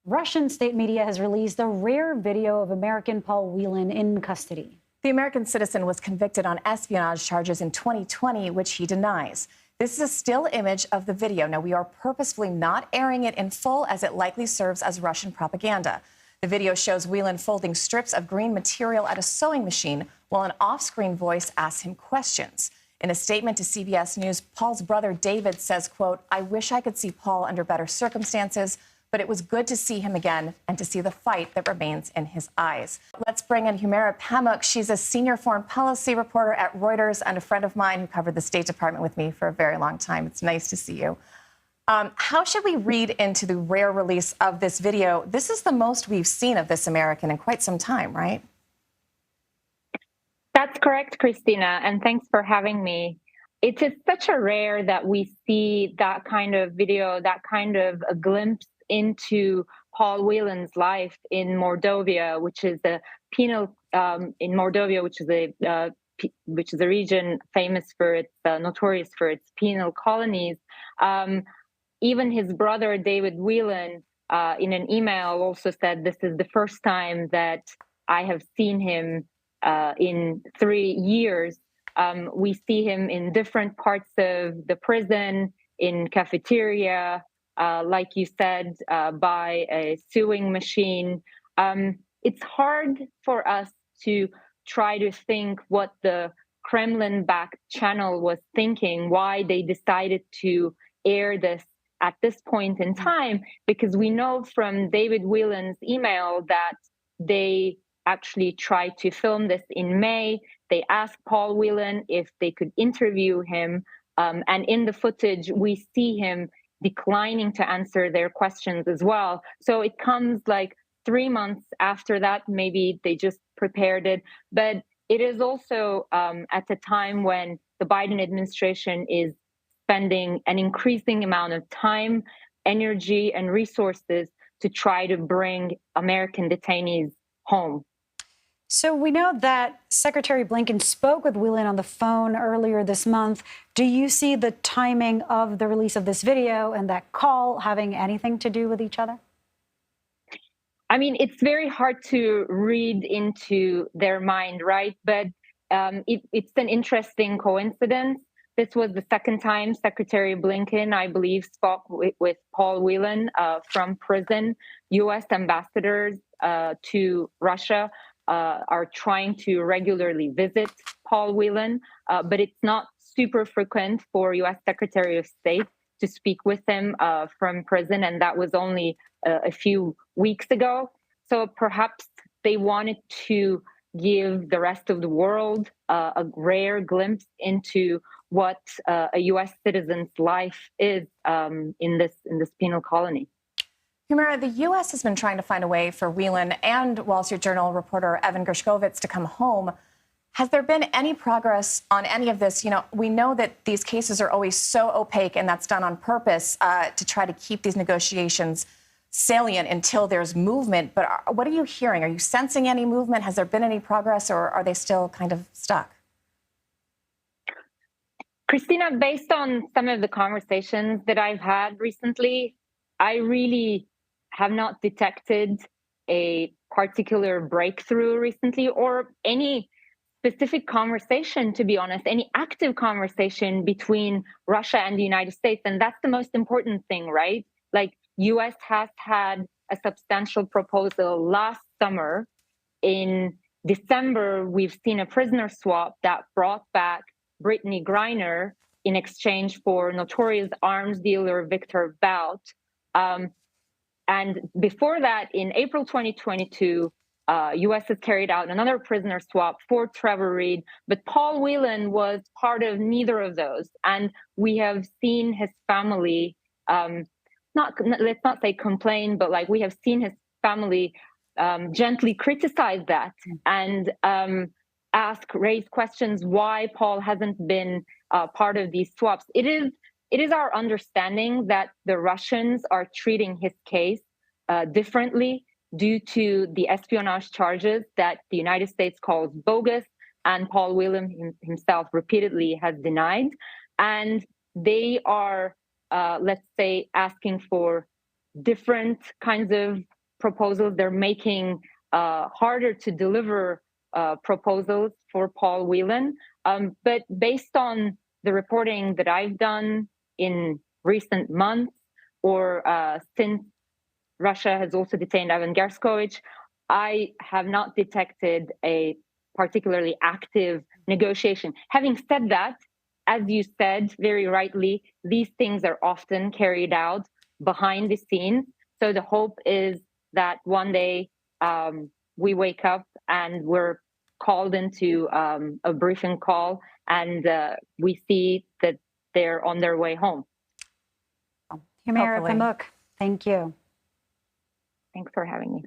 Russian state media has released a rare video of American Paul Whelan in custody. The American citizen was convicted on espionage charges in 2020, which he denies. This is a still image of the video. Now, we are purposefully not airing it in full as it likely serves as Russian propaganda. The video shows Whelan folding strips of green material at a sewing machine while an off-screen voice asks him questions. In a statement to CBS News, Paul's brother David says, quote, "I wish I could see Paul under better circumstances, but it was good to see him again and to see the fight that remains in his eyes." Let's bring in Humeyra Pamuk. She's a senior foreign policy reporter at Reuters and a friend of mine who covered the State Department with me for a very long time. It's nice to see you. How should we read into the rare release of this video? This is the most we've seen of this American in quite some time, right? That's correct, Christina, and thanks for having me. It is such a rare that we see that kind of video, that kind of a glimpse into Paul Whelan's life in Mordovia, which is a penal in Mordovia, which is a region famous for its notorious for its penal colonies. Even his brother David Whelan, in an email, also said, "This is the first time that I have seen him in 3 years." We see him in different parts of the prison, in cafeteria, like you said, by a sewing machine. It's hard for us to try to think what the Kremlin-backed channel was thinking, why they decided to air this at this point in time, because we know from David Whelan's email that they actually tried to film this in May. They asked Paul Whelan if they could interview him. And in the footage, we see him declining to answer their questions as well. So it comes like 3 months after that. Maybe they just prepared it. But it is also at a time when the Biden administration is spending an increasing amount of time, energy, and resources to try to bring American detainees home. So we know that Secretary Blinken spoke with Whelan on the phone earlier this month. Do you see the timing of the release of this video and that call having anything to do with each other? I mean, it's very hard to read into their mind, right? But it's an interesting coincidence. This was the second time Secretary Blinken, I believe, spoke with Paul Whelan from prison. U.S. ambassadors to Russia are trying to regularly visit Paul Whelan, but it's not super frequent for U.S. Secretary of State to speak with him from prison, and that was only a few weeks ago. So perhaps they wanted to give the rest of the world a rare glimpse into what a U.S. citizen's life is in this penal colony. Humeyra, the U.S. has been trying to find a way for Whelan and Wall Street Journal reporter Evan Gershkovich to come home. Has there been any progress on any of this? You know, we know that these cases are always so opaque, and that's done on purpose to try to keep these negotiations salient until there's movement. But what are you hearing? Are you sensing any movement? Has there been any progress, or are they still kind of stuck? Christina, based on some of the conversations that I've had recently, I really have not detected a particular breakthrough recently or any specific conversation, to be honest, any active conversation between Russia and the United States. And that's the most important thing, right? Like, U.S. has had a substantial proposal last summer. In December, we've seen a prisoner swap that brought back Brittany Griner in exchange for notorious arms dealer Victor Bout. And before that, in April 2022, U.S. has carried out another prisoner swap for Trevor Reed, but Paul Whelan was part of neither of those. And we have seen his family, let's not say complain, but like we have seen his family gently criticize that and raise questions why Paul hasn't been part of these swaps. It is our understanding that the Russians are treating his case differently due to the espionage charges that the United States calls bogus, and Paul Whelan himself repeatedly has denied. And they are, let's say, asking for different kinds of proposals. They're making harder to deliver proposals for Paul Whelan. But based on the reporting that I've done in recent months, or since Russia has also detained Evan Gershkovich, I have not detected a particularly active negotiation. Having said that, as you said very rightly, these things are often carried out behind the scenes. So the hope is that one day we wake up and we're called into a briefing call, and we see that they're on their way home. Humeyra Hopefully. Pamuk, thank you. Thanks for having me.